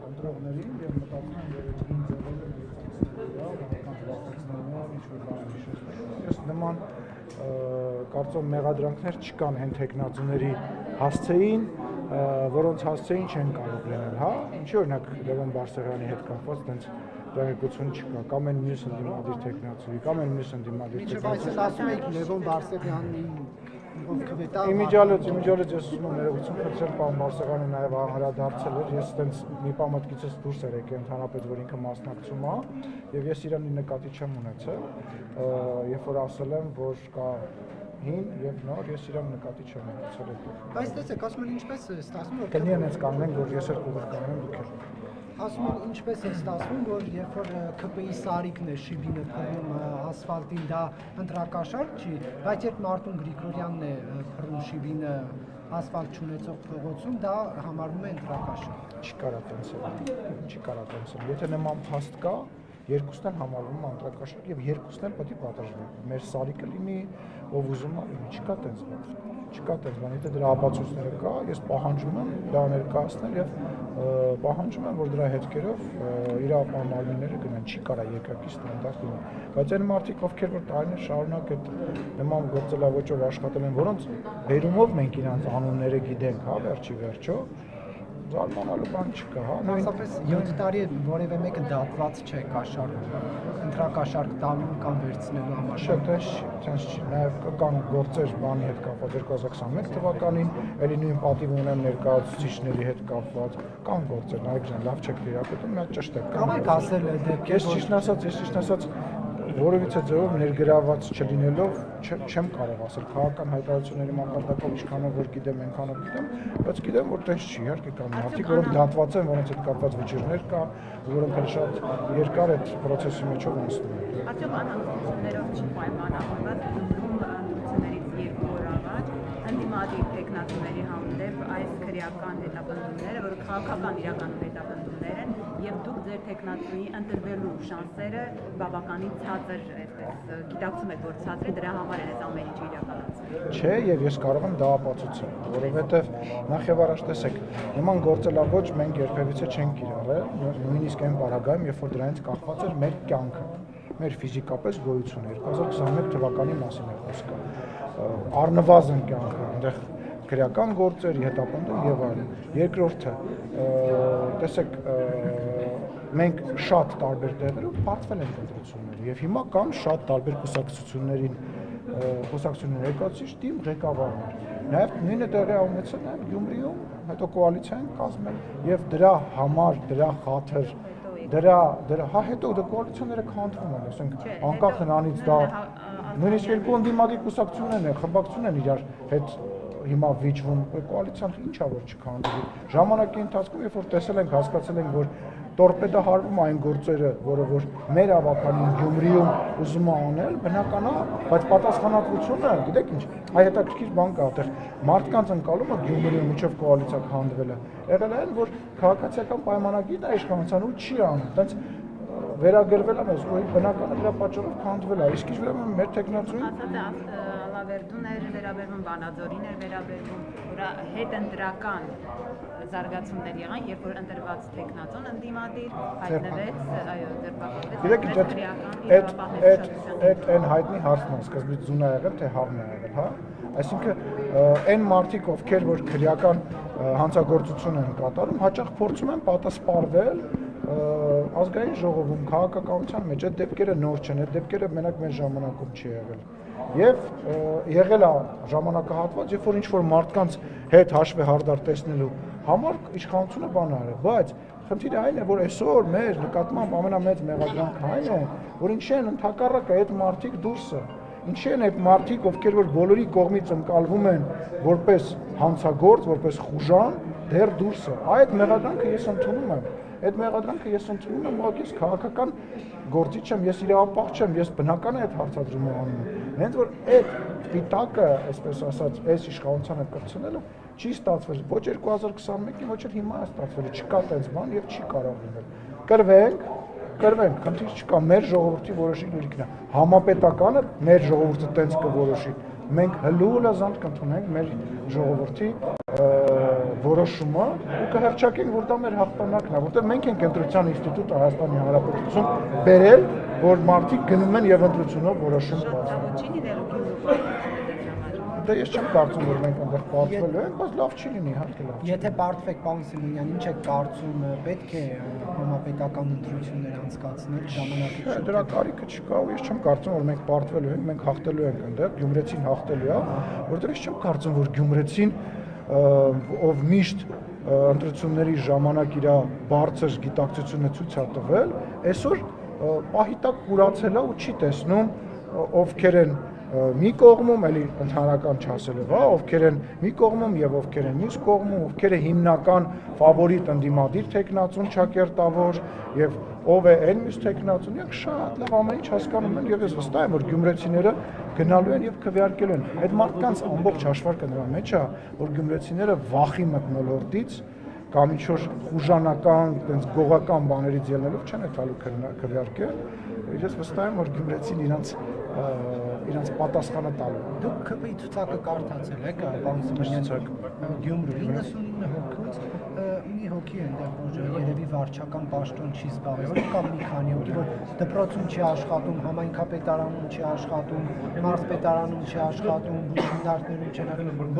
Ընտրողներին եւ մտածում եմ, որ այդ ինձ ձևերը ես նման կարծում մեղադրանքներ չկան հեն տեխնացուների հասցեին, որոնց հասցեին չեն կարող լինել, հա? Ինչի օրինակ Լևոն Բարսեղյանի հետ կապված տենց տեղեկություն չկա, կամ են մյուս ընդդիմադիր տեխնացուի, կամ են մյուս ընդդիմադիր տեխնացուի։ Ինչու՞ այսօր ասում եք Լևոն Բարսեղյանին Իմիջիալից ես ուզում եմ ներողություն խնդրել պարոն Բարսեղյանը նաև անդրադարձել էր, ես տենց մի բան մտքիցս դուրս էր եկել ընդհանրապես, որ ինքը մասնակցում է, եւ ես իրան նկատի չեմ ունեցել, երբ որ ասել եմ, որ կա հին եւ նոր, ես իրան նկատի չեմ ունեցել այդ։ Բայց տեսեք, ասում են ինչպես է ստացվում, որ կնի են կանգնեն, որ ես երկու վեր կանգնեմ դուք եք։ Ասում են ինչպես է ստացվում, որ երբ որ ՔՊ-ի սարիկն է շիբինը փռում ասֆալտին, դա ընտրակաշարք չի, բայց երբ Մարտուն Գրիգորյանն է փռում շիբինը ասֆալտ չունեցող փողոցում, դա համարվում է ընտրակաշարք։ Չի կարա տենց։ Եթե նման փաստ կա, երկուսն են համարվում ընտրակաշարք եւ երկուսն էլ պետք է պատժվեն։ Մեր սարիկը լինի, ով ուզում է, չկա տենց բան, եթե դրա ապացույցները կա, ես պահանջում եմ դա ներկայացնել եւ պահանջում եմ, որ դրա հետքերով իրավապահմանները գնան, չի կարա երկակի ստանդարտ լինի։ Բայց այն մարդիկ, ովքեր որ տարիներ շարունակ այդ նման գործելավոճով աշխատել են, որոնց բերումով մենք իրանց անունները գիտենք, հա, վերջո զարմանալու բան չկա, հա։ Մասնապես 7 տարի որևէ մեկը դատված չէ կաշառք, ընտրակաշառք տալու կամ վերցնելու համար։ Չէ, տենց չի։ Նաև կան գործեր բանի հետ կապված 2021 թվականին, էլի նույն պատիվ ունեմ ներկայացուցիչների հետ կապված, կան գործեր, նայեք ջան, լավ չեք դերակայում, մի հատ ճշտ է։ Կամ եք ասել դեպքեր, ես ճիշտ ասած որովիցե ձևով ներգրաված չլինելով չեմ կարող ասել քաղաքական հայտարարությունների մակարդակով ինչքանով որ գիտեմ, այնքանով գիտեմ, բայց գիտեմ որ տես չի, իհարկե կան մարդիկ, որոնք դատված են, որոնց հետ կապված վճիռներ կան, որոնք էլ շատ երկար այդ process-ի մեջով անցնում են։ Արդյոք անհանգստություններով չի պայմանավորված ընտրություններից 2 օր առաջ ընդդիմադիր տեխնացուների հանդեպ այս քրեական հետապնդումները, որ քաղաքական իրականում հետապնդումներ են, եւ դուք ձեր տեխնացուի ընտրվելու շանսերը բավականին ցածր այդպես գիտակցում եք, որ ցածր է, դրա համար է այս ամեն ինչը իրականացվում։ Չէ, եւ ես կարող եմ դա ապացուցել, որովհետեւ նախ եւ առաջ տեսեք, նման գործելավոճ մենք երբևիցե չենք կիրառել, նույնիսկ այն բaragայում, երբ որ դրանից կախված էր մեր կյանքը, մեր ֆիզիկապես գոյությունը 2021 թվականի մասին է խոսքը։ Առնվազն կյանքը, այնտեղ քրեական գործերի հետապնդում եւ այլն։ Երկրորդը, տեսեք, մենք շատ տարբեր տեղերում բացվել են ընտրությունները եւ հիմա կան շատ տարբեր կուսակցություններ ներկայացուցիչ թիմ ղեկավարներ։ Նաեւ նույնը տեղի ունեցել են Գյումրիում, հետո կոալիցիա են կազմել եւ դրա համար, դրա խաթր հա հետո դա կոալիցիաները քանդվում են, ասենք անկախ նրանից դա նույնիսկ երկու ընդդիմադիր կուսակցություններն են, խմբակցություններն են իրար հետ հիմա վիճվում կոալիցիան ինչա որ չքանդվի ժամանակի ընթացքում երբ որ տեսել ենք հասկացել ենք որ տորպեդահարվում այն գործերը որը որ մեր ավականին Գյումրիում ուզում է անել բնական է բայց պատասխանատվությունը գիտեք ինչ այ հետաքրքիր բան կա այդտեղ մարդկանց ընկալումը Գյումրիում միջով կոալիցիա քանդվելը եղել է որ քաղաքացիական պայմանագիրն է իշխանության ու չի անում այդպես վերագրվել է մեզ ու բնական է դրա պատճառով քանդվել է իսկ ինչ ուրեմն մեր տեխնացուին Լավերդուն էր վերաբերվում, Վանաձորին էր վերաբերվում, որ հետ ընտրական զարգացումներ եղան, երբ որ ընտրված տեխնացուն ընդդիմադիր հայտնվեց, այո, ձերբակալվեց։ Այդ այն հայտնի հարցն է, սկզբից զուն է եղել, թե հավն է եղել, հա։ Այսինքն այն մարդիկ, ովքեր որ քրեական հանցագործություն են կատարում, հաճախ փորձում են պատասպարվել ազգային ժողովում, քաղաքականության մեջ այդ դեպքերը նոր չեն, այդ դեպքերը մենակ մեր ժամանակում չի եղել։ Եվ եղել է ժամանակահատված, երբ որ ինչ-որ մարդկանց հետ հաշվեհարդար տեսնելու համար իշխանությունը բան արել, բայց խնդիրը այն է, որ այսօր մեր նկատմամբ ամենամեծ մեղադրանքը այն է, որ ինչի են ընդհակառակը այդ մարդիկ դուրսը, ինչի են այդ մարդիկ, ովքեր որ բոլորի կողմից ընկալվում են որպես հանցագործ, որպես խուժան, դեռ դուրսը, այդ մեղադրանքը ես ընդունում եմ։ Այդ մեղադրանքը ես ընդունում եմ, ուղղակի ես քաղաքական գործիչ եմ, ես իրավապահ չեմ, ես բնական է այդ հարցադրումը անում եմ։ Հենց որ այդ պիտակը, այսպես ասած, այս իշխանության հետ կրկնելը չի ստացվել, ոչ 2021-ին, ոչ էլ հիմա է ստացվել, չկա տենց բան եւ չի կարող լինել։ Կրվենք, խնդիր չկա, մեր ժողովրդի որոշի լուրիկն է։ Համապետականը մեր ժողովուրդը տենց կորոշի, մենք հլուլազանց կընդունենք մեր ժողովրդի որոշումը ու կհռչակենք, որ դա մեր հաղթանակն է, որտեղ մենք ենք ընտրության ինստիտուտը Հայաստանի Հանրապետություն բերել, որ մարդիկ գնում են եւ ընտրությունով որոշում կայացնում։ Դա ես չեմ կարծում, որ մենք այնտեղ պարտվելու ենք, բայց լավ չի լինի, իհարկե լավ։ Եթե պարտվեք, պարոն Սիմոնյան, ինչ եք կարծում, պետք է համապետական ընտրություններ անցկացնել ժամանակից շուտ։ Դրա կարիքը չկա, ու ես չեմ կարծում, որ մենք պարտվելու ենք, մենք հաղթելու ենք այնտեղ, Գյումրեցին հաղթելու է, որտեղ ես չեմ կարծում, որ Գյումրեցին ով միշտ ընտրությունների ժամանակ իր բարձր գիտակցությունը ցույց է տվել, այսօր պահիտակ կուրացել է ու չի տեսնում ովքեր են մի կողմում, էլի ընդհանրական չասելով, ովքեր են մի կողմում եւ ովքեր են մյուս կողմում, ովքեր է հիմնական ֆավորիտ ընդդիմադիր տեխնացուն ճակերտավոր եւ ով է այն մյուս տեխնացուն, եք շատ լավ ամեն ինչ հասկանում են եւ ես վստահ եմ, որ գյումրեցիները գնալու են եւ քվեարկելու են։ Այդ մարդկանց ամբողջ հաշվարկը նրա մեջ է, որ գյումրեցիները վախի մտնոլորտից կամ ինչ-որ խուժանական, այդպես գողական բաներից ելնելով չեն տալու քվեարկել։ Ես վստահ եմ, որ գյումրեցին իրանց պատասխանը տալու։ Դուք ԿՊ-ի ցուցակը կարդացել եք, պարոն Սիմոնյան, Գյումրու 99 հոգուց մի հոգի այնտեղ, որ երևի վարչական պաշտոն չի զբաղել, կամ մի քանի հոգի, որ դպրոցում չի աշխատում, համայնքապետարանում չի աշխատում, մարզպետարանում չի աշխատում, բուժնարներում չեն,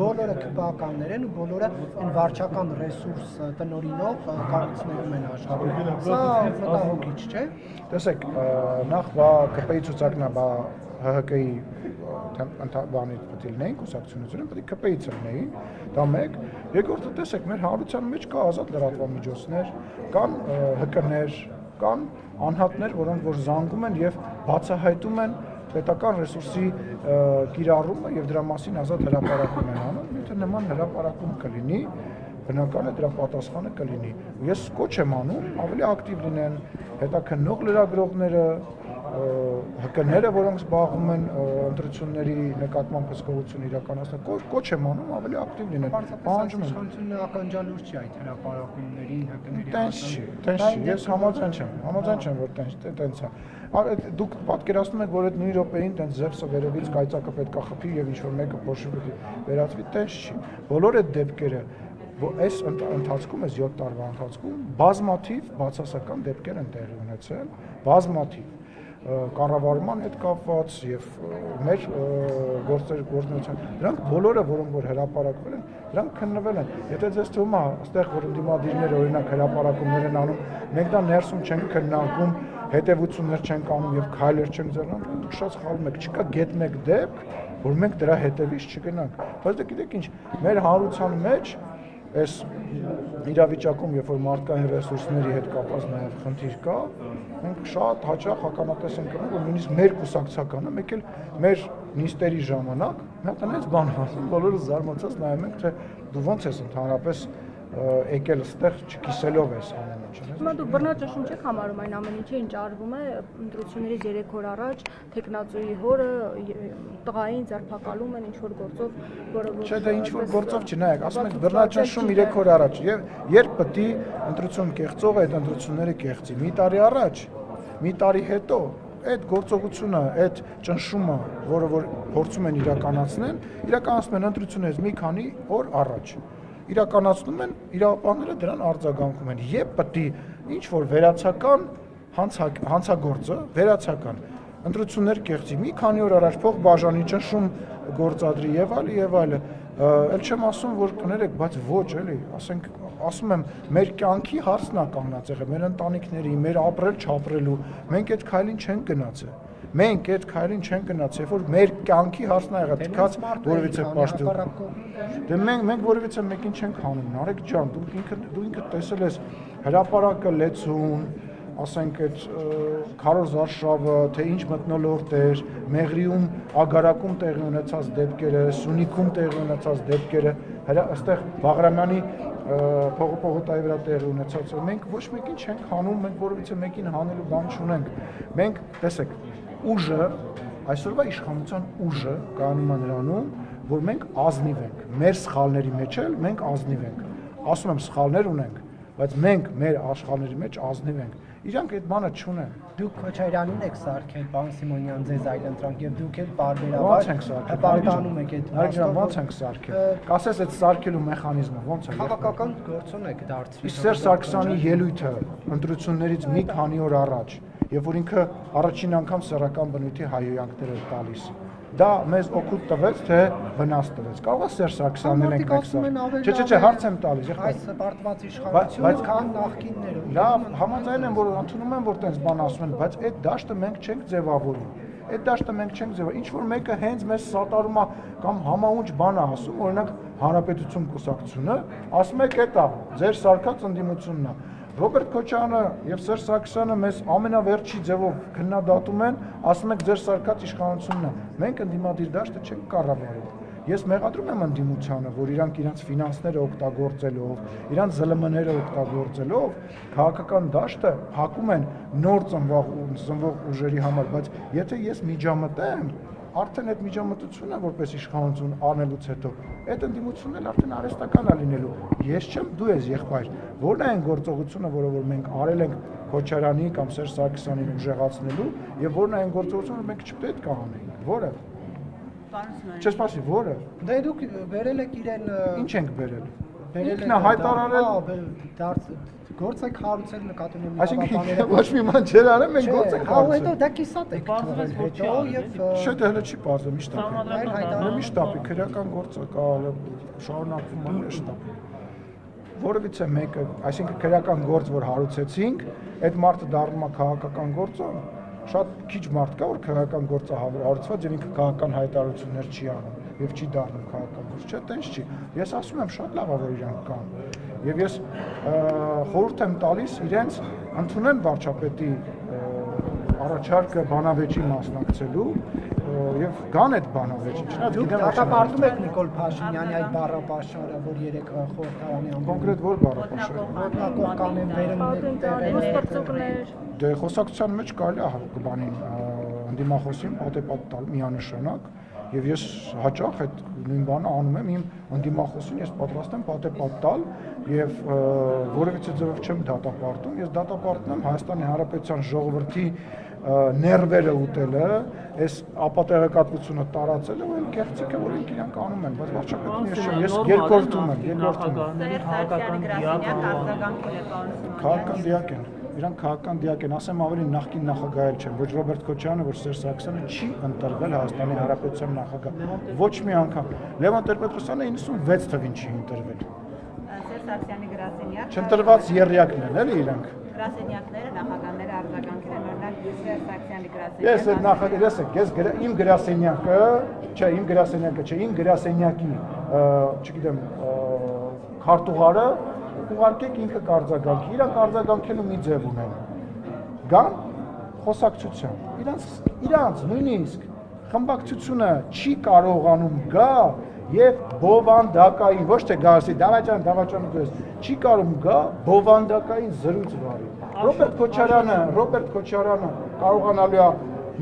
բոլորը ԿՊ-ականներ են ու բոլորը այն վարչական ռեսուրս տնօրինող կառույցներում են աշխատում։ Սա մտահոգիչ չէ։ Տեսեք, նախ ԿՊ-ի ցուցակն է, ՀՀԿ-ի բանի պետք է լինեին, կուսակցությունները պետք է ԿՊ-ից լինեին, դա մեկ, երկրորդը տեսեք, մեր հանրության մեջ կա ազատ լրատվամիջոցներ, կան ՀԿ-ներ, կան անհատներ, որոնք որ զանգում են եւ բացահայտում են պետական ռեսուրսի կիրառումը եւ դրա մասին ազատ հրապարակում են անում, եթե նման հրապարակում կլինի, բնական է դրա պատասխանը կլինի։ Ես կոչ եմ անում ավելի ակտիվ լինեն հետաքննող լրագրողները, ՀԿ-ները, որոնք զբաղվում են ընտրությունների նկատմամբ հսկողություն իրականացնել, կոչ եմ անում ավելի ակտիվ լինեն։ Պահանջում եմ։ Իշխանությունը ականջալուր չի այդ հրապարակումներին, ՀԿ-ների Տենց չի, ես համաձայն չեմ, որ տենց է։ Դուք պատկերացնում եք, որ այդ նույն րոպեին տենց Զևսը վերևից կայծակը պետք է խփի եւ ինչ-որ մեկը փոշի վերածվի, տենց չի։ Բոլոր այդ դեպքերը այս ընթացքում, այս 7 տարվա ընթացքում բազմաթիվ բացասական դեպքեր են տեղի ունեցել, բազմաթիվ կառավարման հետ կապված եւ մեր գործունեության դրանք բոլորը, որոնք որ հրապարակվել են, դրանք քննվել են։ Եթե ձեզ թվում է, այստեղ որ դիմադիրները օրինակ հրապարակումներ են անում, մենք դա ներսում չենք քննարկում, հետևություններ չենք անում եւ քայլեր չենք ձեռնարկում, դուք շատ սխալվում եք, չկա գետ մեկ դեպք, որ մենք դրա հետևից չգնանք։ Բայց դե գիտեք ինչ, մեր հանրության մեջ այս իրավիճակում, երբ որ մարդկային ռեսուրսների հետ կապված նաև խնդիր կա, մենք շատ հաճախ ականատես ենք կրում, որ նույնիսկ մեր կուսակցականը, մեկ էլ մեր նիստերի ժամանակ, մի հատ այնպես բան ասում, բոլորը զարմացած նայում ենք, թե դու ոնց ես ընդհանրապես եկել այստեղ չկիսելով այս ամեն ինչը։ Հիմա դուք բռնաճնշում չեք համարում այն ամեն ինչը, ինչ արվում է ընտրություններից 3 օր առաջ, տեխնացուի հորը տղային ձերբակալում են ինչ-որ գործով, որը Չէ, դա ինչ-որ գործով չի, նայեք, ասում եք բռնաճնշում 3 օր առաջ, եւ երբ պետք է ընտրություն կեղծող այդ ընտրությունները կեղծի, մի տարի առաջ, մի տարի հետո այդ գործողությունը, այդ ճնշումը, որը որ փորձում են իրականացնում են ընտրություններից մի քանի օր առաջ։ Իրականացնում են, իրավապահները դրան արձագանքում են, երբ պետք է ինչ-որ վերացական հանցագործը, վերացական ընտրություններ կեղծի, մի քանի օր առաջ փող բաժանի ճնշում գործադրի եւ այլը, ել չեմ ասում, որ կներեք, բայց ոչ, էլի, ասում եմ, մեր կյանքի հարցն է կանգնած եղել, մեր ընտանիքների, մեր ապրել չապրելու, մենք այդ քայլին չենք գնացել։ Մենք այդ քայլին չենք գնացել, որ մեր կյանքի հարցն է եղել, թքած որևիցե պաշտոն։ Դե մենք որևիցե մեկին չենք հանում, Նարեկ ջան, դու ինքդ տեսել ես հրապարակը լեցուն, ասենք այդ քարոզ արշավը, թե ինչ մթնոլորտ էր, Մեղրիում Ագարակում տեղի ունեցած դեպքերը, Սյունիքում տեղի ունեցած դեպքերը, այստեղ Բաղրամյանի փողոտայի վրա տեղի ունեցած, մենք ոչ մեկին չենք հանում, մենք որևիցե մեկին հանելու բան չունենք։ Մենք, տեսեք, ուժը, այսօրվա իշխանության ուժը կայանում է նրանում, որ մենք ազնիվ ենք, մեր սխալների մեջ էլ մենք ազնիվ ենք։ Ասում եմ, սխալներ ունենք, բայց մենք մեր աշխարհների մեջ ազնիվ ենք։ Իրանք այդ բանը չունեն։ Դուք Քոչարյանին եք սարքել, պարոն Սիմոնյան, ձեզ այլընտրանք եւ դուք էլ Ո՞նց ենք բարբերաբար սարքել։ հպարտանում եք այդ Նարեկ ջան, ո՞նց ենք սարքել։ Կասես այդ սարքելու մեխանիզմը ո՞նց է։ քաղաքական գործոն եք դարձրել։ Իսկ Սերժ Սարգսյանի ելույթը ընտրություններից մի քանի օր առաջ, երբ որ ինքը առաջին անգամ սեռական բնույթի հայհոյանքներ էր տալիս, դա մեզ օգուտ տվեց, թե վնաս տվեց։ Կարող է Սերժ Սարգսյանն ենք մենք սա։ Չէ, հարց եմ տալիս, այս պարտված իշխանությունը քան նախկինները։ Լավ, համաձայն եմ, որ ընդունում եմ, որ տենց բան ասում են, բայց այդ դաշտը մենք չենք ձևավորում։ Այդ դաշտը մենք չենք ձևավորում։ Ինչ որ մեկը հենց մեզ սատարում է կամ համաունչ բան է ասում, օրինակ Հանրապետություն կուսակցությունը, ասում եք էտա, ձեր սարկած ընդդիմությունն է։ Ռոբերտ Քոչարյանը եւ Սերժ Սարգսյանը մեզ ամենավերջի ձևով քննադատում են, ասում եք ձեր սարկած իշխանությունն է։ Մենք ընդդիմադիր դաշտը չենք կառավարում։ Ես մեղադրում եմ ընդդիմությանը, որ իրանք իրենց ֆինանսները օգտագործելով, իրանք ԶԼՄ-ները օգտագործելով քաղաքական դաշտը փակում են նոր ծնվող ուժերի համար, բայց եթե ես միջամտեմ, արդեն այդ միջամտությունը որպես իշխանություն անելուց հետո այդ ընդդիմությունն էլ արդեն արհեստական է լինելու։ Ես չեմ, դու ես եղբայր։ Որն է այն գործողությունը, որը որ մենք արել ենք Քոչարյանի կամ Սերժ Սարգսյանին ուժեղացնելու, եւ որն է այն գործողությունը, որ մենք չպետք է անենք։ Որը։ Չես ասի, որը։ Դե դուք վերել եք իրեն Ինչ ենք բերել։ Ինքն է հայտարարել գործ եք հարուցել նկատի ունեմ Այսինքն ոչ մի բան չեր արել, մենք գործ ենք հարուցել։ հարուցել։ Հետո դա կիսատ եք թողել հետո եւ Չէ, դա հələ չի բարձր, միշտ է։ Միշտ է, քրեական գործը կա, շարունակվում է շտապ։ Որովհետեւ մեկը, այսինքն քրեական գործ, որ հարուցեցինք, այդ մարդը դառնում է քաղաքական գործոն, շատ քիչ մարդ կա, որ քաղաքական գործը հարուցված եւ ինքը քաղաքական հայտարարություններ չի անում եւ չի դառնում քաղաքական գործ։ Չէ, տենց չի։ Ես ասում եմ, շատ լավ է, որ իրանք կան։ Եվ ես խորհուրդ եմ տալիս իրենց ընդունեն վարչապետի առաջարկը բանավեճի մասնակցելու եւ կան այդ բանավեճի։ Չնայած գիտեմ դատապարտում եք Նիկոլ Փաշինյանի այդ բառապաշարը, որ երեք խորհրդարանի կոնկրետ որ բառապաշարը։ Ռոտնակող կանեն վերել Դե խոսակցության մեջ կարելի է բանին ընդդիմախոսին պատեպատ տալ միանշանակ եւ ես հաճախ այդ նույն բանը անում եմ իմ ընդդիմախոսին, ես պատրաստ եմ պատեպատ տալ եւ որևիցե ձևով չեմ դատապարտում, ես դատապարտում եմ Հայաստանի Հանրապետության ժողովրդի ներվերը ուտելը, այս ապատեղեկատվությունը տարածելը ու այն կեղծիքը, որ իրանք անում են, բայց վարչապետին ես երկրորդում եմ, քաղաքական դիակ են, իրանք քաղաքական դիակ են, ասեմ ավելի նախկին նախագահել չեն, ոչ Ռոբերտ Քոչարյանը, ոչ Սերժ Սարգսյանը չի ընտրվել Հայաստանի Հանրապետության նախագահ, ոչ մի անգամ, Լևոն Տեր-Պետրոսյանը 96 թվին չի ընտրվել։ Սերժ Սարգսյանի գրասենյակ Չընտրված եռյակն են, էլի իրանք։ գրասենյակները նախագահները արձագանքել են օրինակ Սերժ Սարգսյանի գրասենյակը։ Ես այդ նախագահ, ես իմ գրասենյակը, չէ, իմ գրասենյակը, չէ, իմ գրասենյակի, չգիտեմ, քարտուղարը ուղարկեք ինքը կարձագանքի, իրանք արձագանքելու մի ձև ունեն։ Գան խոսակցության։ Իրանց նույնիսկ խմբակցությունը չի կարողանում գա եւ բովանդակային, ոչ թե գարսի, դավաճան դες, չի կարող գա բովանդակային զրույց վարի։ Ռոբերտ Քոչարյանը կարողանալու է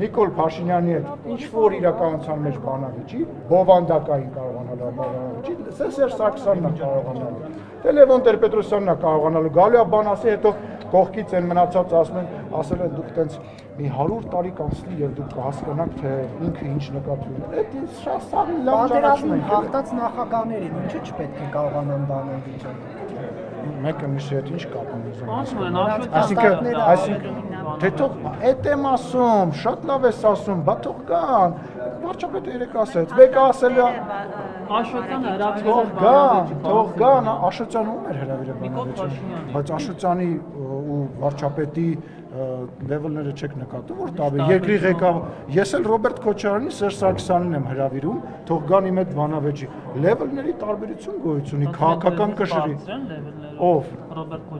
Նիկոլ Փաշինյանի հետ ինչ որ իրականության մեջ բանավեճի, բովանդակային կարողանալու է բանավեճի, Սերժ Սարգսյանն է կարողանալու։ Դե Լևոն Տեր-Պետրոսյանն է կարողանալու, գալու է բան ասի, հետո կողքից են մնացած ասել են դուք տենց մի 100 տարի կանցնի եւ դուք կհասկանաք թե ինքը ինչ նկատի ունի։ Դա շատ սաղ լավ ճանաչում են։ հաղթած նախագահներին ինչու չպետք է կարողանան բանավեճել։ Մեկը մյուսի հետ ինչ կապ ունի ուզում։ Ասում են, Այսինքն, թե թող այդ եմ ասում, շատ լավ ես ասում, բա թող գան։ Վարչապետը երեք ասեց, մեկը ասել է Աշոտյանը թող գան, Աշոտյանը ում էր հրավիրել բանավեճին, բայց Աշոտյանի ու վարչապետի լեվելները չեք նկատում, որ տաբի երկրի ղեկավար, ես էլ Ռոբերտ Քոչարյանի, Սերժ Սարգսյանին եմ հրավիրում, թող գան իմ այդ բանավեճի։ Լեվելների տարբերություն գոյություն ունի, քաղաքական կշռի։ Ով։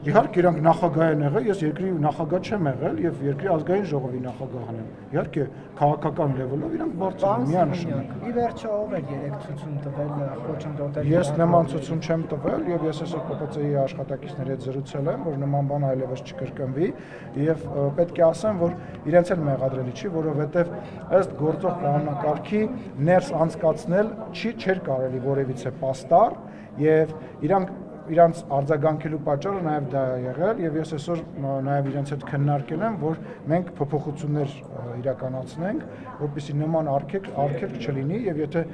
Իհարկե իրանք նախագահ են եղել, ես երկրի նախագահ չեմ եղել եւ երկրի ազգային ժողովի նախագահն եմ։ Իհարկե քաղաքական լեվելով իրանք բարձր են, միանշանակ։ Ի վերջո ով էր երեք ցուցում տվել խոչընդոտել։ Ես նման ցուցում չեմ տվել եւ ես այսօր ԿՊՑ-ի աշխատակիցների հետ զրուցել եմ, որ նման բան այլևս չկրկնվի եւ պետք է ասեմ, որ իրենց էլ մեղադրելի չի, որովհետեւ ըստ գործող կանոնակարգի ներս անցկացնել չէր կարելի որևիցե պաստառ եւ իրանք իրանց արձագանքելու պատճառը նաև դա է եղել եւ ես այսօր նաև իրենց հետ քննարկել եմ, որ մենք փոփոխություններ իրականացնենք, որպեսզի նման արգելք չլինի եւ եթե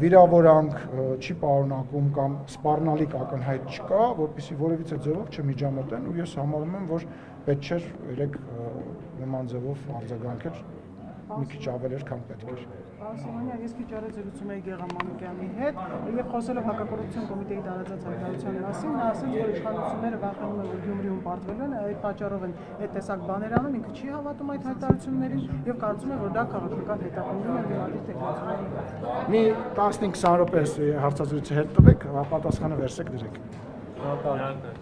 վիրավորանք չի պարունակում կամ սպառնալիք ակնհայտ չկա, որպեսզի որևիցե ձևով չմիջամտեն ու ես համարում եմ, որ պետք չէր երեք նման ձևով արձագանքել մի քիչ ավել էր, քան պետք էր։ Սիմոնյան, ես քիչ առաջ զրուցում էի Գեղամ Մանուկյանի հետ եւ խոսելով հակակոռուպցիոն կոմիտեի տարածած հայտարարության մասին, նա ասաց, որ իշխանությունները վախենում են, որ Գյումրիում պարտվելու են, այդ պատճառով են այդ տեսակ բաներ անում, ինքը չի հավատում այդ հայտարարություններին եւ կարծում է, որ դա քաղաքական հետապնդում է դիմադիր տեխնոլոգիաների։ Մի 15-20 րոպե հարցազրույցը հետ տվեք, պատասխանը վերցեք դրեք։